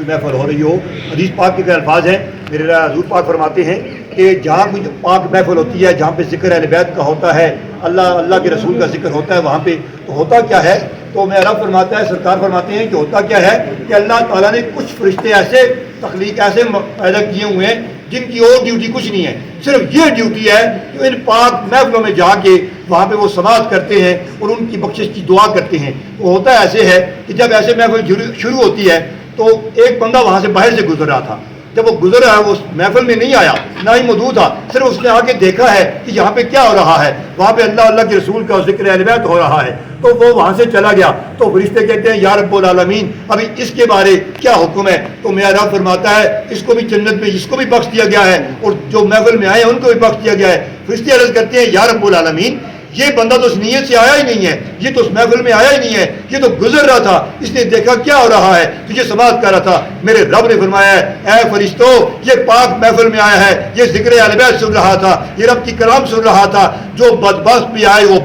کوئی محفل ہو رہی ہو، حدیث پاک کے الفاظ ہیں، میرے حضور پاک فرماتے ہیں کہ جہاں کوئی پاک محفل ہوتی ہے، جہاں پہ ذکر اہل بیت کا ہوتا ہے، اللہ کے رسول کا ذکر ہوتا ہے، وہاں پہ تو ہوتا کیا ہے، تو میرا رب فرماتا ہے، سرکار فرماتے ہیں کہ ہوتا کیا ہے کہ اللہ تعالیٰ نے کچھ فرشتے ایسے تخلیق ایسے پیدا کیے ہوئے ہیں جن کی اور ڈیوٹی کچھ نہیں ہے، صرف یہ ڈیوٹی ہے کہ ان پاک محفلوں میں جا کے وہاں پہ وہ سماعت کرتے ہیں اور ان کی بخشش کی دعا کرتے ہیں۔ وہ ہوتا ایسے ہے کہ جب ایسے محفل شروع ہوتی ہے تو ایک بندہ وہاں سے باہر سے گزر رہا تھا، جب وہ گزر رہا ہے وہ اس محفل میں نہیں آیا، نہ ہی موجود تھا، صرف اس نے آ کے دیکھا ہے کہ یہاں پہ کیا ہو رہا ہے، وہاں پہ اللہ کے رسول کا ذکر اہل بیت ہو رہا ہے، تو وہ وہاں سے چلا گیا۔ تو فرشتے کہتے ہیں یا رب العالمین ابھی اس کے بارے کیا حکم ہے؟ تو میرا رب فرماتا ہے اس کو بھی جنت میں اس کو بھی بخش دیا گیا ہے اور جو محفل میں آئے ہیں ان کو بھی بخش دیا گیا ہے۔ فرشتے عرض کرتے ہیں یا رب العالمین یہ بندہ تو اس نیت سے آیا ہی نہیں ہے، یہ تو اس محفل میں آیا ہی نہیں ہے، یہ تو گزر رہا تھا، اس نے دیکھا کیا ہو رہا ہے، تجھے سماعت کر رہا تھا۔ میرے رب نے فرمایا ہے اے فرشتوں یہ پاک محفل میں آیا ہے، یہ ذکر اہل بیت سن رہا تھا، یہ رب کی کلام سن رہا تھا، جو بدبخت بھی آئے وہ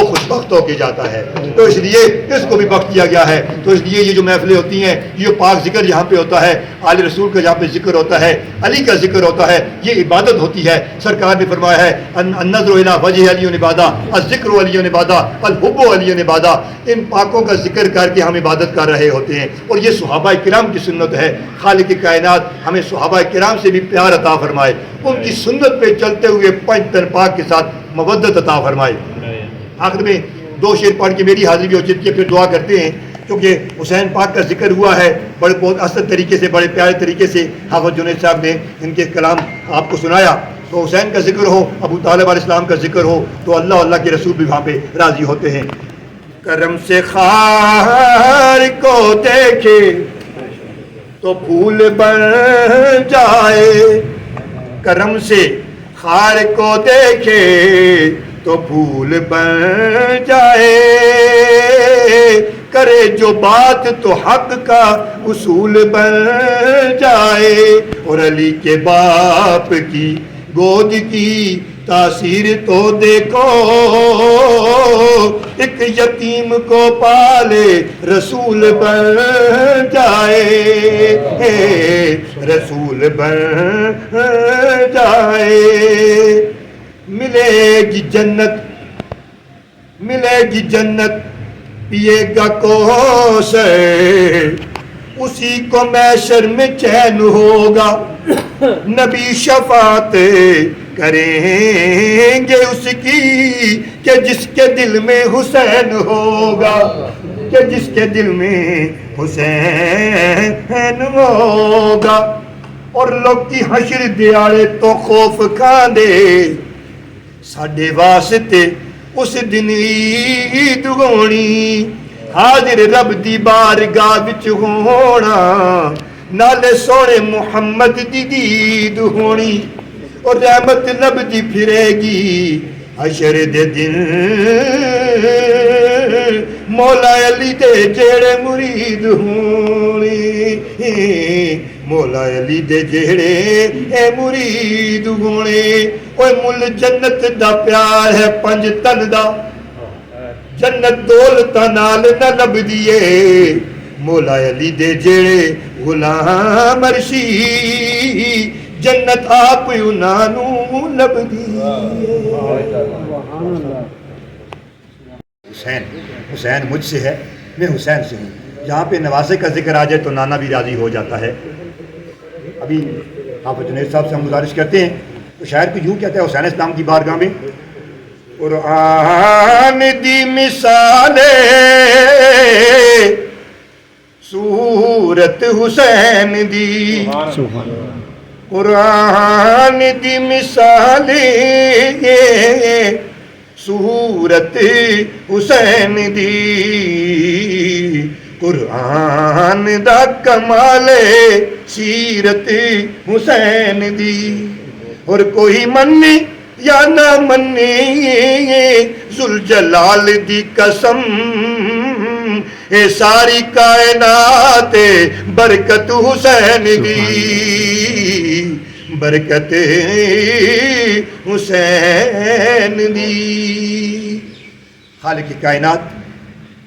خوش بخت ہو کے جاتا ہے، تو اس لیے اس کو بھی بخش دیا گیا ہے۔ تو اس لیے یہ جو محفلیں ہوتی ہیں، یہ پاک ذکر یہاں پہ ہوتا ہے، آل رسول کا جہاں پہ ذکر ہوتا ہے، علی کا ذکر ہوتا ہے، یہ عبادت ہوتی ہے۔ سرکار نے فرمایا ہے النظر الی وجہ علی عبادہ، الذکر علی عبادہ، الحب علی عبادہ، ان پاکوں کا ذکر کر کے ہم عبادت کر رہے ہوتے ہیں، اور یہ صحابہ کرام کی سنت ہے۔ خالق کائنات ہمیں صحابہ کرام سے بھی پیار عطا فرمائے، ان کی سنت پہ چلتے ہوئے پنج تن پاک کے ساتھ مودت عطا فرمائے۔ آخر میں دو شعر پڑھ کے میری حاضری بھی ہو چکی ہے، پھر دعا کرتے ہیں، کیونکہ حسین پاک کا ذکر ہوا ہے بڑے بہت اثر طریقے سے، بڑے پیارے طریقے سے حافظ جنید صاحب نے ان کے کلام آپ کو سنایا۔ تو حسین کا ذکر ہو، ابو طالب علیہ السلام کا ذکر ہو، تو اللہ کے رسول بھی وہاں پہ راضی ہوتے ہیں۔ کرم سے خار کو دیکھے تو پھول بن جائے، کرم سے خار کو دیکھے تو پھول بن جائے، کرے جو بات تو حق کا اصول بن جائے، اور علی کے باپ کی گود کی تاثیر تو دیکھو، ایک یتیم کو پالے رسول بن جائے، رسول بن جائے۔ ملے گی جنت، ملے گی جنت، پیے گا کوثر، اسی کو محشر میں چین ہوگا، نبی شفاعت کریں گے اس کی کہ جس کے دل میں حسین ہوگا، کہ جس کے دل میں حسین ہوگا۔ اور لوگ کی حشر دیاڑے تو خوف کھاندے، ساڈے واسطے اس دن عید ہونی، حاضر رب دی بارگاہ وچ ہونا، نالے سونے محمد دی دید ہونی، اور رحمت لب دی پھرے گی حشر دے دن، مولا علی دے جیڑے مرید ہونی، مولا علی دے جیڑے اے مرید ہونے۔ اوے مل جنت دا پیار ہے پنج تن دا، جنت دولتاں نال نہ لب دیے، مولا علی دے جیڑے غلام عرشی، جنت آپ انہاں نوں لب دیے۔ حسین مجھ سے ہے، میں حسین سے ہوں۔ جہاں پہ نواسے کا ذکر آ جائے تو نانا بھی راضی ہو جاتا ہے۔ ابھی حافظ جنید صاحب سے ہم گزارش کرتے ہیں، تو شاعر کو یوں کہتا ہے حسین اسلام کی بارگاہ میں، قرآن دی مثال صورت حسین دی، قرآن دی مثال صورت حسین دی، قرآن دا کمال سیرت حسین دی۔ اور کوئی منی یا نہ منی ذوالجلال دی قسم، اے ساری کائنات برکت حسین دی، برکت حسین دی۔ خالق کائنات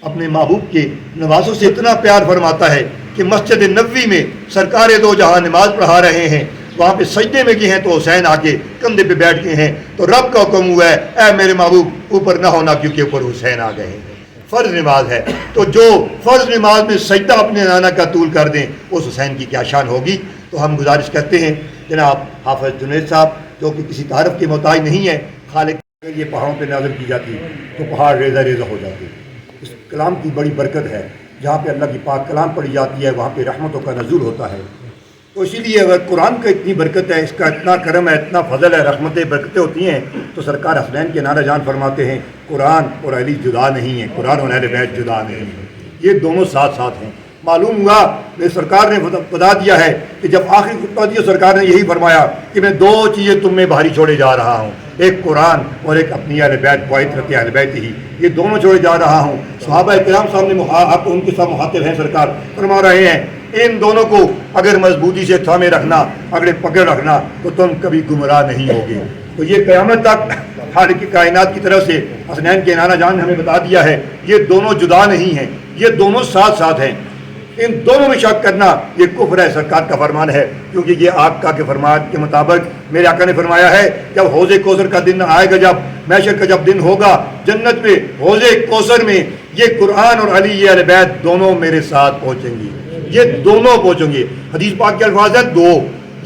اپنے محبوب کے نوازوں سے اتنا پیار فرماتا ہے کہ مسجد نبوی میں سرکار دو جہاں نماز پڑھا رہے ہیں، وہاں پہ سجدے میں گئے ہیں تو حسین آگے کندھے پہ بیٹھ گئے ہیں، تو رب کا حکم ہوا ہے اے میرے محبوب اوپر نہ ہونا کیونکہ اوپر حسین آ گئے ہیں۔ فرض نماز ہے تو جو فرض نماز میں سجدہ اپنے نانا کا طول کر دیں اس حسین کی کیا شان ہوگی۔ تو ہم گزارش کرتے ہیں جناب حافظ جنید صاحب جو کہ کسی تعارف کے محتاج نہیں ہے، خالق اگر یہ پہاڑوں پہ نازل کی جاتی تو پہاڑ ریزہ ریزہ ہو جاتے۔ اس کلام کی بڑی برکت ہے، جہاں پہ اللہ کی پاک کلام پڑھی جاتی ہے وہاں پہ رحمتوں کا نزول ہوتا ہے۔ تو اسی لیے اگر قرآن کا اتنی برکت ہے، اس کا اتنا کرم ہے، اتنا فضل ہے، رحمتیں برکتیں ہوتی ہیں، تو سرکار حسنین کے نعرہ جان فرماتے ہیں قرآن اور علی جدا نہیں ہیں، قرآن اور اہل بیت جدا نہیں ہیں، یہ دونوں ساتھ ساتھ ہیں۔ معلوم ہوا کہ سرکار نے بتا دیا ہے کہ جب آخری خطبہ دیا سرکار نے یہی فرمایا کہ میں دو چیزیں تم میں بھاری چھوڑے جا رہا ہوں، ایک قرآن اور ایک اپنی اہل بیت فطرت اہل بیت ہی، یہ دونوں چھوڑے جا رہا ہوں۔ صحابہ کرام سامنے آپ ان کے ساتھ مخاطب ہیں، سرکار فرما رہے ہیں ان دونوں کو اگر مضبوطی سے تھامے رکھنا، اگر پکڑ رکھنا تو تم کبھی گمراہ نہیں ہوگے۔ تو یہ قیامت تک خالق کائنات کی طرف سے حسنین کے نانا جان نے ہمیں بتا دیا ہے یہ دونوں جدا نہیں ہیں، یہ دونوں ساتھ ساتھ ہیں۔ ان دونوں میں شک کرنا یہ کفر ہے، سرکار کا فرمان ہے، کیونکہ یہ آقا کے فرمان کے مطابق میرے آقا نے فرمایا ہے جب حوض کوثر کا دن آئے گا، جب محشر کا جب دن ہوگا جنت میں حوض کوثر میں یہ قرآن اور علی یہ اہل بیت دونوں میرے ساتھ پہنچیں گی، یہ دونوں پہنچیں گے۔ حدیث پاک کے الفاظ ہیں دو،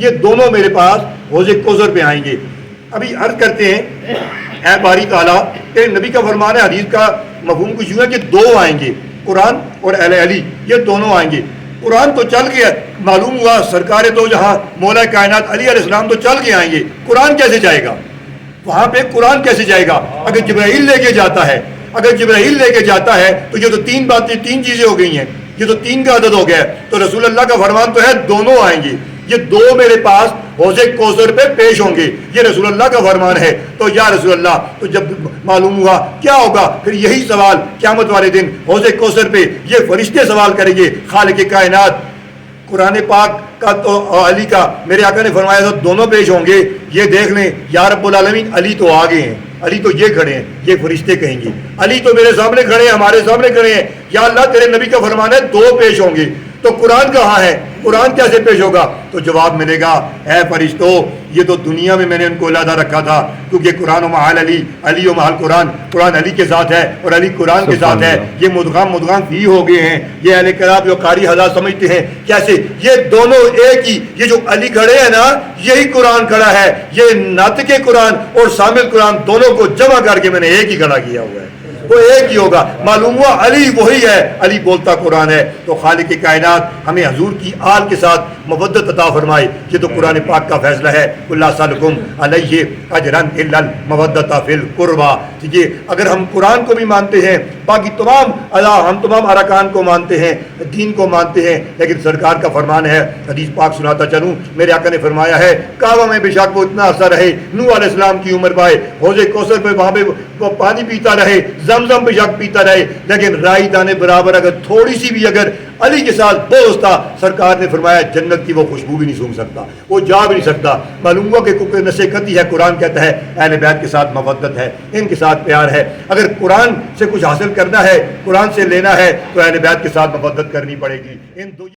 یہ دونوں میرے پاس حوض کوثر پہ آئیں گے۔ ابھی عرض کرتے ہیں اے باری تعالیٰ کہ نبی کا فرمان ہے، حدیث کا مفہوم کچھ یوں ہے کہ دو آئیں گے، قرآن اور اہل علی یہ دونوں آئیں گے۔ قرآن تو چل گیا، معلوم ہوا سرکار دو جہاں مولا کائنات علی علیہ السلام تو چل کے آئیں گے، قرآن کیسے جائے گا وہاں پہ؟ قرآن کیسے جائے گا؟ اگر جبرائیل لے کے جاتا ہے، اگر جبرائیل لے کے جاتا ہے تو یہ تو تین باتیں، تین چیزیں ہو گئی ہیں، یہ تو تین کا عدد ہو گیا ہے۔ تو رسول اللہ کا فرمان تو ہے دونوں آئیں گے، یہ دو میرے پاس حوض کوثر پہ پیش ہوں گے، یہ رسول اللہ کا فرمان ہے۔ تو یا رسول اللہ، تو جب معلوم ہوا کیا ہوگا پھر یہی سوال قیامت والے دن حوض کوثر پہ یہ فرشتے سوال کریں گے خالق کائنات۔ قرآن پاک کا تو علی کا میرے آقا نے فرمایا تھا دونوں پیش ہوں گے، یہ دیکھ لیں یا رب العالمین علی تو آگے ہیں، علی تو یہ کھڑے ہیں، یہ فرشتے کہیں گے علی تو میرے سامنے کھڑے ہیں، ہمارے سامنے کھڑے ہیں، یا اللہ تیرے نبی کا فرمان ہے دو پیش ہوں گے، تو قرآن کہاں ہے؟ قرآن کیسے پیش ہوگا؟ تو جواب ملے گا اے فرشتو یہ تو دنیا میں میں نے ان کو علیحدہ رکھا تھا، کیونکہ قرآن و محال علی، علی و محال قرآن، قرآن علی کے ساتھ ہے اور علی قرآن کے ساتھ ہے، یہ مدغام فی ہو گئے ہیں۔ یہ اہل کرام جو قاری حضرات سمجھتے ہیں کیسے یہ دونوں ایک ہی، یہ جو علی کھڑے ہیں نا یہی قرآن کھڑا ہے، یہ ناطق قرآن اور سامع قرآن دونوں کو جمع کر کے میں نے ایک ہی کھڑا کیا ہوا ہے، وہ ایک ہی ہوگا۔ معلوم ہوا علی وہی ہے، علی بولتا قرآن ہے۔ تو خالق کائنات ہمیں حضور کی آل کے ساتھ مودت عطا فرمائے، یہ تو قرآن پاک کا فیصلہ ہے، اللہ سلکم علیہ اجرن الا المودۃ فی القربى۔ یہ اگر ہم قرآن کو بھی مانتے ہیں، باقی تمام ہم تمام ارکان کو مانتے ہیں، دین کو مانتے ہیں، لیکن سرکار کا فرمان ہے، حدیث پاک سناتا چلوں، میرے آقا نے فرمایا ہے کعبہ میں بے شک وہ اتنا عرصہ رہے، نوح علیہ السلام کی عمر پائے، حوض کوثر پہ وہاں پہ وہ پانی پیتا رہے، زمزم بے شک پیتا رہے، لیکن رائی دانے برابر اگر تھوڑی سی بھی اگر علی کے ساتھ بغض تھا، سرکار نے فرمایا جنت کی وہ خوشبو بھی نہیں سونگھ سکتا، وہ جا بھی نہیں سکتا۔ معلوم ہوا کہ کوئی نشے کرتی ہے، قرآن کہتا ہے اہل بیت کے ساتھ مودت ہے، ان کے ساتھ پیار ہے۔ اگر قرآن سے کچھ حاصل کرنا ہے، قرآن سے لینا ہے تو اہل بیت کے ساتھ مودت کرنی پڑے گی۔ ان دو